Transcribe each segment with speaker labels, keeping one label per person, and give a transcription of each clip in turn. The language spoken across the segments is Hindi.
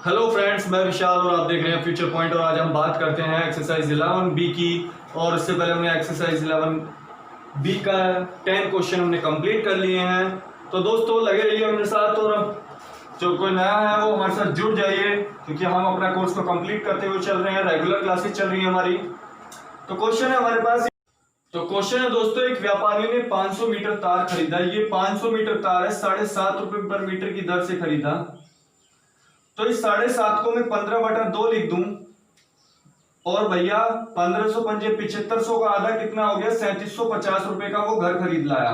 Speaker 1: हेलो फ्रेंड्स, मैं विशाल और आप देख रहे हैं फ्यूचर पॉइंट। और आज हम बात करते हैं एक्सरसाइज 11B की। और इससे पहले हमने एक्सरसाइज 11B का 10 क्वेश्चन हमने कंप्लीट कर लिए हैं। तो दोस्तों लगे रहिए मेरे साथ, और अब जो कोई नया है वो हमारे साथ जुड़ जाइए, क्योंकि हम अपना कोर्स को कंप्लीट करते हुए चल रहे हैं। रेगुलर क्लासेस चल रही है हमारी। तो क्वेश्चन है हमारे पास। तो क्वेश्चन है दोस्तों, एक व्यापारी ने 500 मीटर तार खरीदा। ये 500 मीटर तार है, 7.5 रुपए पर मीटर की दर से खरीदा। तो इस 7.5 को मैं 15/2 लिख दूं, और भैया 1500 पंजे 7500 का आधा कितना हो गया, 3750 रुपए का वो घर खरीद लाया।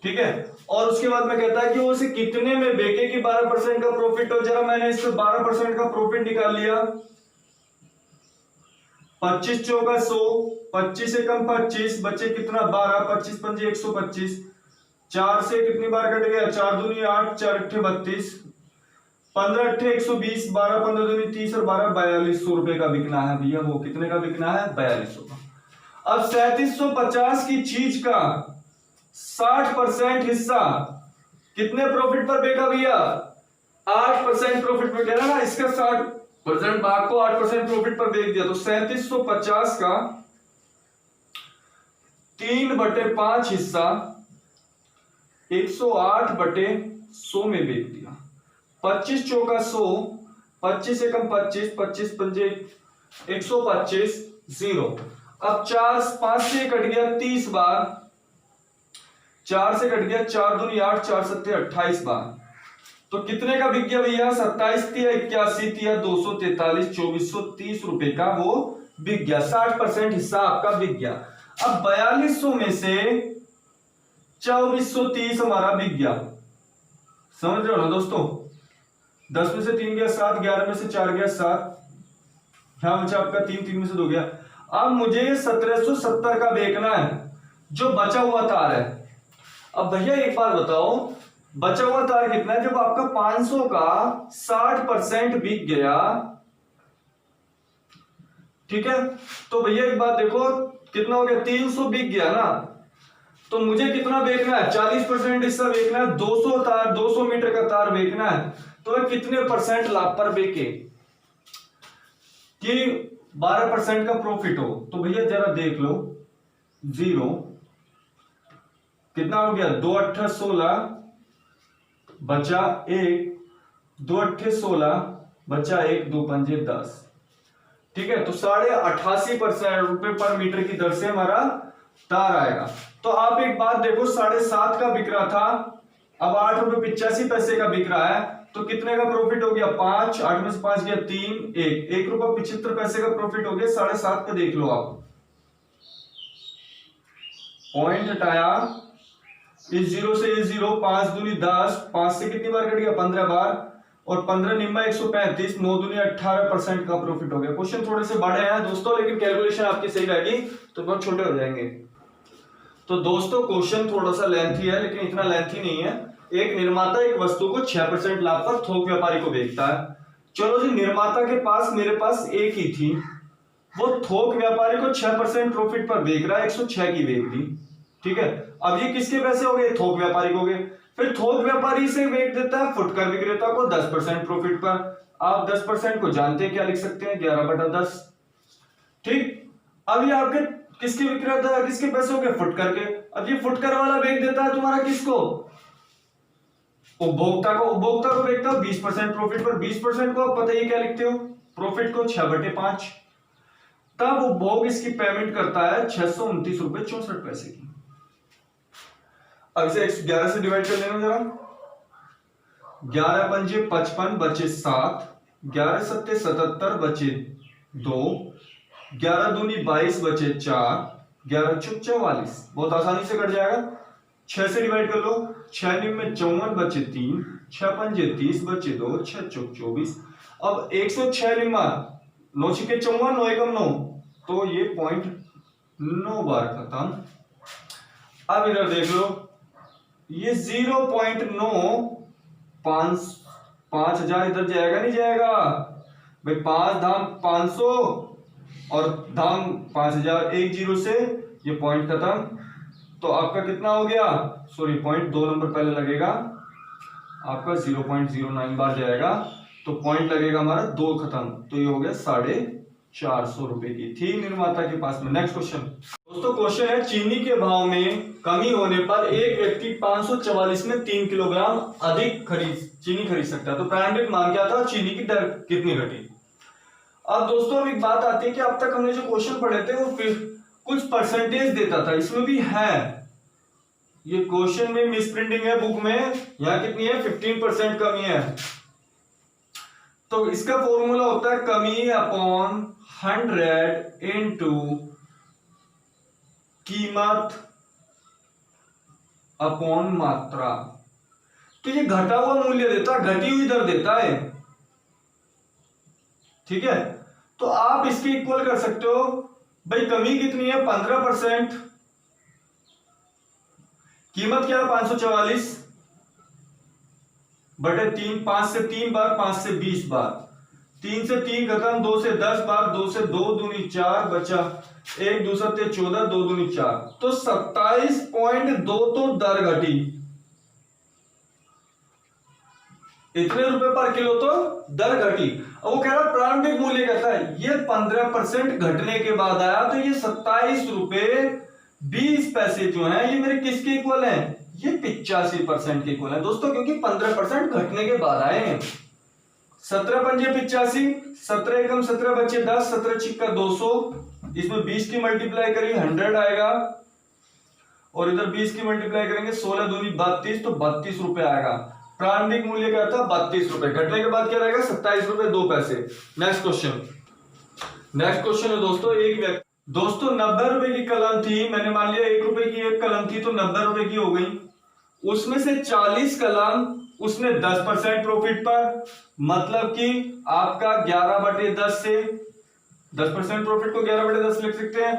Speaker 1: ठीक है। और उसके बाद में कहता है कि वो उसे कितने में बेचे कि 12% का प्रॉफिट हो। जरा मैंने इससे 12% का प्रॉफिट निकाल लिया। 25 चौका 100, 25 से कम 25 बचे कितना 12, 25 पंजे 125, 4 से कितनी बार कट गया, 4 दूनी 8, 4 अट्ठे 32, 15 अट्ठे 120, 12 15 दूनी 30 और 12 4200 रुपए का बिकना है भैया। वो कितने का बिकना है, 4200 का। अब 3750 की चीज का 60% हिस्सा कितने प्रॉफिट पर बेचा भैया, 8% प्रॉफिट पर बेचा ना। इसका 60% भाग को 8% प्रॉफिट पर बेच दिया। तो 3750 का 3/5 हिस्सा 108/100 में बेच दिया। 25 चौका 100, 25 से कम 25, 25 पंजे 125, 0। अब 4 5 से कट गया 30 बार, 4 से कट गया 4 दूनी 8, 4 सत्ते 28 बार। तो कितने का बिक गया भैया, 27 तिया 81 तिया 243, 2430 रुपए का वो बिक गया। 60% हिस्सा आपका बिक गया। अब 4200 में से 2430 हमारा बिक गया। समझ रहे हो ना दोस्तों। 10 में से 3 गया 7, 11 में से 4 गया 7, यहां बचा आपका 3, 3 में से 2 गया। अब मुझे 1770 का बेचना है, जो बचा हुआ तार है। अब भैया एक बार बताओ, बचा हुआ तार कितना है। जब आपका 500 का 60% बिक गया, ठीक है, तो भैया एक बात देखो कितना हो गया, 300 बिक गया ना। तो मुझे कितना बेचना है, 40% हिस्सा बेचना है। 200 तार, 200 मीटर का तार बेचना है। तो वह कितने परसेंट लाभ पर बेचे कि 12% का प्रॉफिट हो। तो भैया जरा देख लो, 0 कितना हो गया, 2 अट्ठे 16 बचा 1, 2 अट्ठे 16 बचा 1, 2 पंजे 10। ठीक है। तो 88.5% रुपए पर मीटर की दर से हमारा तार आएगा। तो आप एक बात देखो, 7.5 का बिक रहा था, अब 8 रुपए 85 पैसे का बिक रहा है। तो कितने का प्रॉफिट हो गया, 5, 8 में से 5 गया 3, 1 रुपया 75 पैसे का प्रॉफिट हो गया। 7.5 का देख लो आप, पॉइंट हटाया, इस 0 से ये 0, 5 दूनी 10, 5 से कितनी बार कट गया, 15 बार, और 15 निम्मा 135, 9 दूनी 18% का प्रॉफिट हो गया। क्वेश्चन थोड़े से बड़े हैं दोस्तों, लेकिन कैलकुलेशन आपकी सही रहेगी तो बहुत छोटे हो जाएंगे। तो दोस्तों क्वेश्चन थोड़ा सा लेंथी है, लेकिन इतना लेंथी नहीं है। एक निर्माता एक वस्तु को 6% लाभ पर थोक व्यापारी को बेचता है। चलो जी, निर्माता के पास मेरे पास एक ही थी, वो थोक व्यापारी को 6% प्रॉफिट पर बेच रहा है, 106 की बेच दी। ठीक है। अब ये किसके पैसे हो गए, थोक व्यापारी को हो गए। फिर थोक व्यापारी से बेच देता है फुटकर विक्रेता को 10% प्रॉफिट पर। आप 10% को जानते हैं, क्या लिख सकते हैं, 11/10। ठीक। अब ये आपके किसके विक्रेता, किसके पैसे हो गए, फुटकर के। अब ये फुटकर वाला बेच देता है तुम्हारा किसको, उपभोक्ता को। उपभोक्ता को बेचता है 20% प्रॉफिट पर। 20% को आप पता ही क्या लिखते हो, प्रॉफिट को 6/5। तब उपभोग इसकी पेमेंट करता है 629 रुपए 64 पैसे की। अब इसे 11 से डिवाइड कर लेना जरा। 11 पंजे 55 बचे 7, 11 सत्ते 77 बचे 2, 11 दूनी 22 बचे 4, 11 चुक 44। बहुत आसानी से कट जाएगा। 6 से डिवाइड कर लो, 6 निम में 54 बचे 3, 6 पंजे 30 बचे 2, 6 चुक 24। अब 106 निम्मा 9 छिके 54, 9 एकम 9, तो ये 0.9 बार खत्म। अब इधर देख लो, ये 0.9 5000 इधर जाएगा नहीं जाएगा भाई, 5 धाम 500 और धाम 5000, 1 0 से ये पॉइंट खत्म। तो आपका कितना हो गया, सॉरी पॉइंट 2 नंबर पहले लगेगा, आपका 0.09 बार जाएगा। तो पॉइंट लगेगा हमारा 2 खत्म, तो ये हो गया 450 रुपए की थी निर्माता के पास में। नेक्स्ट क्वेश्चन दोस्तों, क्वेश्चन है चीनी के भाव में कमी होने पर एक व्यक्ति 544 में 3 किलोग्राम अधिक चीनी खरीद सकता है। तो प्रारंभिक मांग क्या था, चीनी की दर कितनी घटी। अब दोस्तों अब एक बात आती है कि अब तक हमने जो क्वेश्चन पढ़े थे वो फिर कुछ परसेंटेज देता था, इसमें भी है, ये क्वेश्चन में मिस प्रिंटिंग है बुक में, यहां कितनी है 15% कमी है। तो इसका फॉर्मूला होता है कमी अपॉन 100 इंटू कीमत अपॉन मात्रा। तो ये घटा हुआ मूल्य देता है, घटी हुई दर देता है, ठीक है। तो आप इसके इक्वल कर सकते हो, भाई कमी कितनी है 15%, कीमत क्या है 544 बटे 3, 5 से 3 बार, 5 से 20 बार, 3 से 3 खत्म, 2 से 10 बार, 2 से 2 दूनी 4 बचा, 1 दूसरा 14, 2 दूनी 4, तो 27.2 तो दर घटी, इतने रुपए पर किलो तो दर घटी। अब वो कह रहा प्रारंभिक मूल्य कहता है ये 15% घटने के बाद आया, तो ये 27 रुपए 20 पैसे जो है ये मेरे किसके इक्वल है, ये 85% के इक्वल है दोस्तों, क्योंकि 15% घटने के बाद आए हैं। 17 पंजे 85, 17 एकम 17 बचे 10, 17 छिक्का 200, इसमें 20 की मल्टीप्लाई करिए 100 आएगा, और इधर 20 की मल्टीप्लाई करेंगे 16 दूनी 32, तो 32 रुपए आएगा। प्रारंभिक मूल्य क्या था 32 रुपए, घटने के बाद क्या रहेगा 27 रुपए 2 पैसे। नेक्स्ट क्वेश्चन है दोस्तों, एक व्यक्ति दोस्तों 90 रुपए की कलम थी, मैंने मान लिया 1 रुपए की एक कलम थी तो 90 रुपए की हो गई, उसमें से 40 कलम उसने 10% प्रॉफिट पर, मतलब कि आपका 11/10 से 10% प्रॉफिट को 11/10 लिख सकते हैं।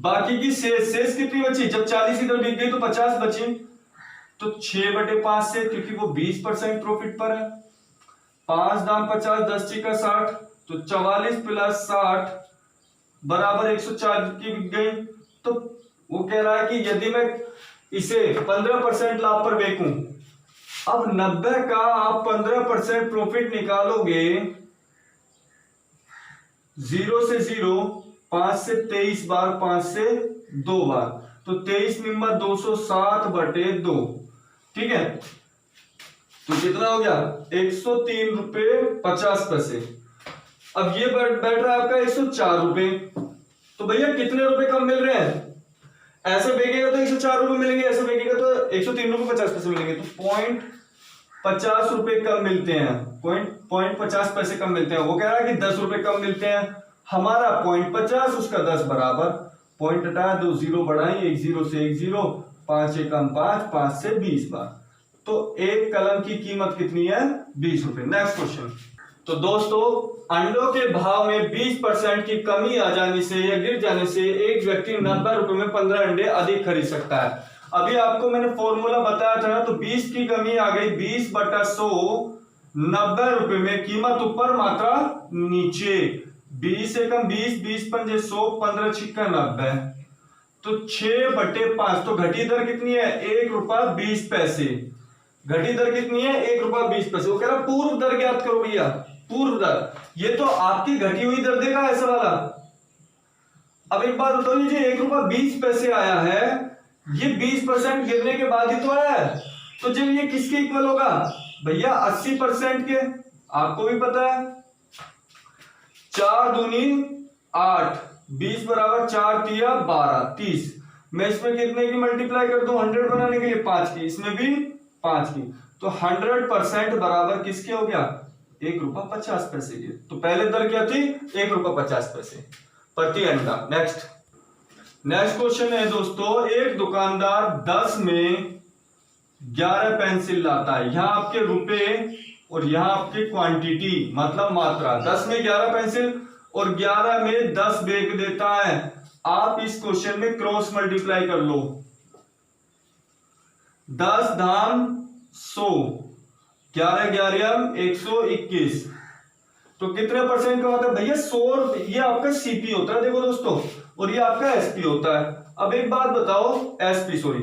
Speaker 1: बाकी की शेष कितनी बची, जब 40 इधर बिक गई तो 50 बची, तो 6/5 से, क्योंकि वो 20% प्रॉफिट पर है, 5 दाम 50, 10 छिक्का 60, तो 44 प्लस 60 बराबर 104 की बिक गई। तो वो कह रहा है कि यदि मैं इसे 15% लाभ पर बेचूं, अब 90 का आप 15% प्रॉफिट निकालोगे, 0 से 0, 5 से 23 बार, 5 से 2 बार, तो 23 निम्मा 207/2, ठीक है। तो कितना हो गया 103 रुपए 50 पैसे। अब ये बैठ रहा है आपका 104 रुपए, तो भैया कितने रुपए कम मिल रहे हैं, ऐसे बेचेगा तो 104 रुपए मिलेंगे, ऐसे बेचेगा तो 103 रुपए 50 पैसे मिलेंगे, तो 0.50 रुपए कम मिलते हैं, 0.50 पैसे कम मिलते हैं। वो कह रहा है कि 10 रुपए कम मिलते हैं, हमारा 0.50 उसका 10 बराबर, पॉइंट हटाया 2 0 बढ़ाई, 1 0 से 1 0, 5 एकम 5, 5 से 20 बार, तो एक कलम की कीमत कितनी है 20 रुपए। नेक्स्ट क्वेश्चन, तो दोस्तों अंडों के भाव में 20% की कमी आ जाने से या गिर जाने से एक व्यक्ति 90 रुपए में 15 अंडे अधिक खरीद सकता है। अभी आपको मैंने फॉर्मूला बताया था ना, तो 20 की कमी आ गई, 20/100, 90 रुपए में कीमत ऊपर मात्रा नीचे, 20 एकम 20, 20 पंजे 100, 15 छिक्का 90, तो 6/5, तो घटी दर कितनी है 1 रुपया 20 पैसे, घटी दर कितनी है 1 रुपया 20 पैसे। वो कह रहा पूर्व दर ज्ञात करो भैया, पूर्व दर, ये तो आपकी घटी हुई दर देगा ऐसा वाला। अब एक बात बताओ, ये जो 1 रुपया 20 पैसे आया है, ये 20% गिरने के बाद ही तो आया है, तो जब ये किसके इक्वल होगा भैया 80% के, आपको भी पता है 4 दूनी 8, 20 बराबर 4 तिया 12, 30, मैं इसमें कितने की मल्टीप्लाई कर दूं 100 बनाने के लिए 5 की, इसमें भी 5 की, तो 100% बराबर किसके हो गया 1 रुपया 50 पैसे के। तो पहले दर क्या थी 1 रुपया 50 पैसे प्रति अंडा। नेक्स्ट क्वेश्चन है दोस्तों, एक दुकानदार 10 में 11 पेंसिल लाता है, यहां आपके रुपए और यहां आपकी क्वांटिटी मतलब मात्रा, 10 में 11 पेंसिल और 11 में 10 बेच देता है। आप इस क्वेश्चन में क्रॉस मल्टीप्लाई कर लो, 10 धाम 100, 11 11 121, तो कितने परसेंट का होता है भैया 100। ये आपका सीपी होता है देखो दोस्तों, और ये आपका एसपी होता है। अब एक बात बताओ, एसपी सॉरी,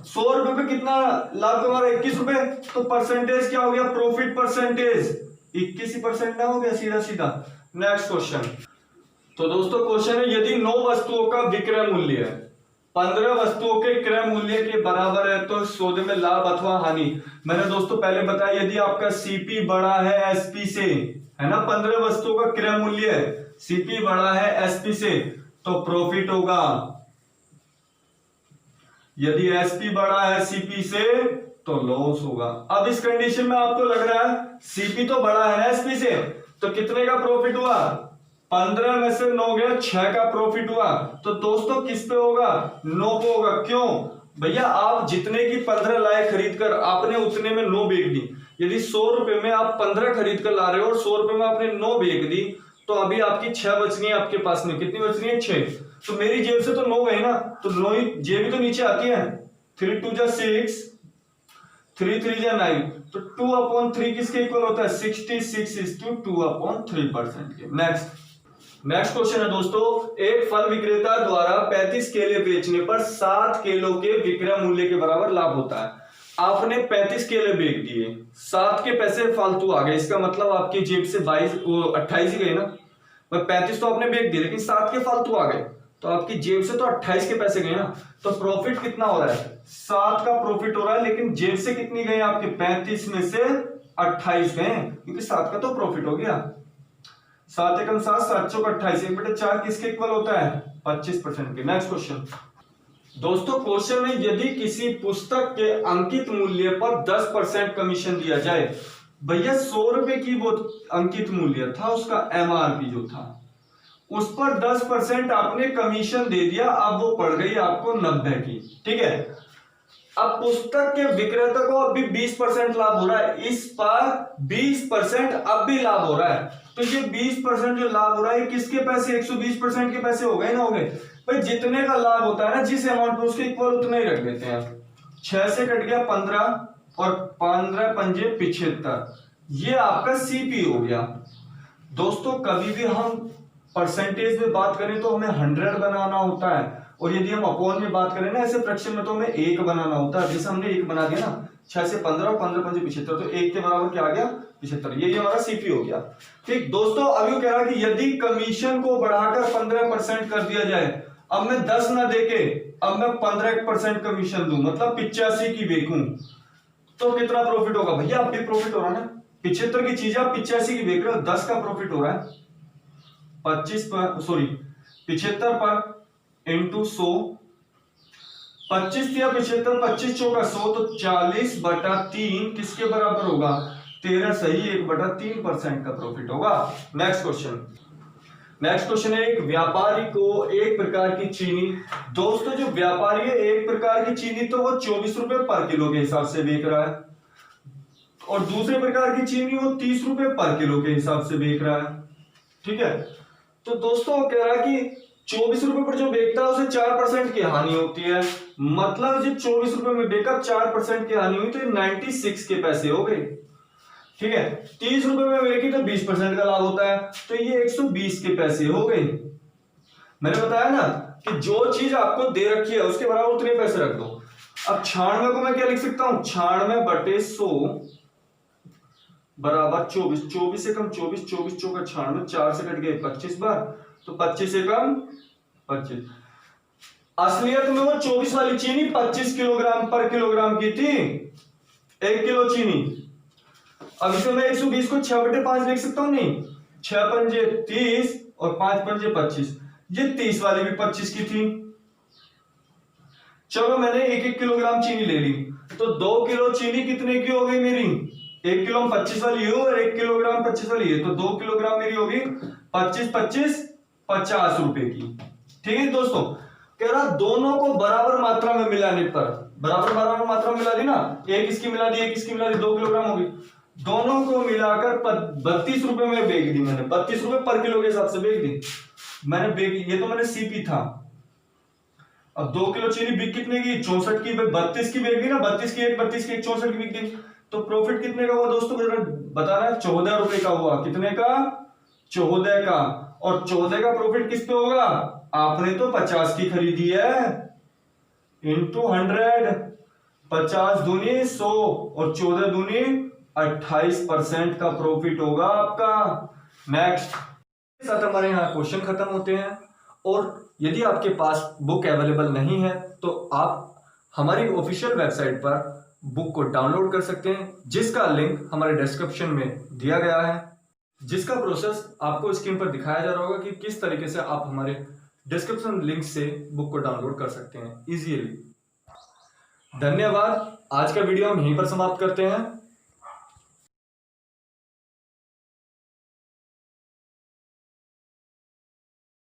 Speaker 1: 100 रुपए पे कितना लाभ कमा रहा है 21 रुपए, तो परसेंटेज क्या हो गया प्रॉफिट परसेंटेज 21% ना हो गया सीधा सीधा। Next question. तो दोस्तों क्वेश्चन है, यदि 9 वस्तुओं का विक्रय मूल्य 15 वस्तुओं के क्रय मूल्य के बराबर है तो सौदे में लाभ अथवा हानि। मैंने दोस्तों पहले बताया, यदि आपका सीपी बड़ा है एसपी से, है ना, 15 वस्तुओं का क्रय मूल्य सीपी बड़ा है एसपी से तो प्रॉफिट होगा। यदि एसपी बड़ा है सीपी से तो लॉस होगा। अब इस कंडीशन में आपको लग रहा है सीपी तो बड़ा है एसपी से, तो कितने का प्रॉफिट हुआ? 15 में से 9 गया, 6 का प्रॉफिट हुआ। तो दोस्तों किस पे होगा? 9 पे होगा। क्यों भैया? आप जितने की 15 लाए खरीद कर आपने उतने में 9 बेच दी। यदि 100 रुपए में आप 15 खरीद कर ला रहे हो और 100 रुपए में आपने 9 बेच दी, तो अभी आपकी 6 बचनी है आपके पास में। कितनी बचनी है? 6। तो मेरी जेब से तो 9 गए ना, तो 9 ही जेब तो नीचे आती है। 3 2 जा 6, 3 3 जा 9, तो 2/3 किसके इक्वल होता है? 66:2/3% के। नेक्स्ट क्वेश्चन है दोस्तों, एक फल विक्रेता द्वारा 35 केले बेचने पर 7 केलों के विक्रय मूल्य के बराबर लाभ होता है। आपने 35 केले बेच दिए, 7 के पैसे फालतू आ गए, इसका मतलब आपकी जेब से 28 ही गए ना। 35 तो आपने बेच दिए लेकिन 7 के फालतू आ गए, तो आपकी जेब से तो 28 के पैसे गए ना। तो प्रॉफिट कितना हो रहा है? 7 का प्रॉफिट हो रहा है, लेकिन जेब से कितनी गई आपके? 35 में से 28 गए, क्योंकि 7 का तो प्रॉफिट हो गया। 7 एकम 7, 7 चौक 28, 1/4 किसके इक्वल होता है? 25% के। Next question. दोस्तों क्वेश्चन में, यदि किसी पुस्तक के अंकित मूल्य पर 10% कमीशन दिया जाए। भैया 100 रुपए की वो अंकित मूल्य था, उसका एमआरपी जो था, उस पर 10% आपने कमीशन दे दिया। अब वो पड़ गई आपको 90 की, ठीक है। अब पुस्तक के विक्रेता को अभी 20% लाभ हो रहा है, इस पर 20% अब भी लाभ हो रहा है। तो ये 20% जो लाभ हो रहा है किसके पैसे? 120% के पैसे हो गए ना, हो गए भाई। जितने का लाभ होता है ना जिस अमाउंट पे, उसके इक्वल उतना ही रख देते हैं। 6 से कट गया 15 और 15 पंजे 75, ये आपका सीपी हो गया। दोस्तों कभी भी हम परसेंटेज में बात करें तो हमें 100 बनाना होता है, और यदि हम अपॉन में बात करें ना ऐसे फ्रैक्शन में, तो हमें 1 बनाना होता है। जैसे हमने 1 बना दिया ना, 6 से 15 और 15 पंजे 75, तो 1 के बराबर क्या आ गया? 75। ये हमारा सीपी हो गया। ठीक दोस्तों, अब ये कह रहा है कि यदि कमीशन को बढ़ाकर 15% कर दिया जाए, अब मैं 10 ना देके अब मैं 15% कमीशन दूं, मतलब 85 की बेचूं, तो कितना प्रॉफिट होगा? भैया अब भी प्रॉफिट हो रहा है ना। 75 की चीज आप 85 की बेच रहे हो, 10 का प्रॉफिट हो रहा है। 75 पर इंटू 100, 25 या 75, 25 चौका 100, तो 40/3 किसके बराबर होगा? 13 सही, 1/3% का प्रॉफिट होगा। नेक्स्ट क्वेश्चन है, एक व्यापारी को एक प्रकार की चीनी। दोस्तों जो व्यापारी है एक प्रकार की चीनी तो वो 24 रुपए पर किलो के हिसाब से बेच रहा है, और दूसरे प्रकार की चीनी वो 30 रुपए पर किलो के हिसाब से बेच रहा है, ठीक है। तो दोस्तों वो कह रहा है कि 24 रुपए पर जो बेचता है उसे 4% की हानि होती है। मतलब जो 24 रुपए में बेचा 4% की हानि हुई, तो 96 के पैसे हो गए, ठीक है। 30 रुपए में बेची तो 20% का लाभ होता है, तो ये 120 के पैसे हो गए। मैंने बताया ना कि जो चीज आपको दे रखी है उसके बराबर उतने पैसे रख दो। अब 96 को मैं क्या लिख सकता हूं? 96/100 बराबर 24। 24 से कम 24, 24 चौका 96, 4 से कट गए 25 बार, तो 25 से कम 25। असलियत में वो 24 वाली चीनी 25 किलोग्राम पर किलोग्राम की थी, 1 किलो चीनी। अब इसमें मैं 120 को 6/5 लिख सकता हूं? नहीं, 6 पंजे 30 और 5 पंजे 25, ये 30 वाली भी 25 की थी। चलो मैंने 1-1 किलोग्राम चीनी ले ली, तो 2 किलो चीनी कितने की हो गई मेरी? 1 किलो 25 वाली हो और 1 किलोग्राम 25 वाली है, तो 2 किलोग्राम मेरी होगी 25-25 50 रुपए की, ठीक है दोस्तों। कह रहा दोनों को बराबर मात्रा में मिलाने पर, बराबर मात्रा में मिला दी ना, एक इसकी मिला दी, एक इसकी मिला दी, 2 किलोग्राम होगी। दोनों को मिलाकर 32 रुपए में बेच दी मैंने, 32 रुपए पर किलो के हिसाब से बेच दी मैंने। ये तो मैंने सीपी था। अब 2 किलो चीनी बिक कितने की? 64 की। 32 की बेच दी ना, 32 की एक, 32 की एक, 64 की बिक दी। तो प्रॉफिट कितने का हुआ दोस्तों? बता रहा है 14 रुपए का हुआ। कितने का? 14 का। और 14 का प्रॉफिट किस पे होगा? आपने तो 50 की खरीदी है, इंटू 100, 50 दूनी 100 और 14 दूनी 28% का प्रॉफिट होगा आपका। नेक्स्ट साथ हमारे यहाँ क्वेश्चन खत्म होते हैं। और यदि आपके पास बुक अवेलेबल नहीं है तो आप हमारी ऑफिशियल वेबसाइट पर बुक को डाउनलोड कर सकते हैं, जिसका लिंक हमारे डिस्क्रिप्शन में दिया गया है, जिसका प्रोसेस आपको स्क्रीन पर दिखाया जा रहा होगा कि किस तरीके से आप हमारे डिस्क्रिप्शन लिंक से बुक को डाउनलोड कर सकते हैं इजीली। धन्यवाद। आज का वीडियो हम यहीं पर समाप्त करते हैं।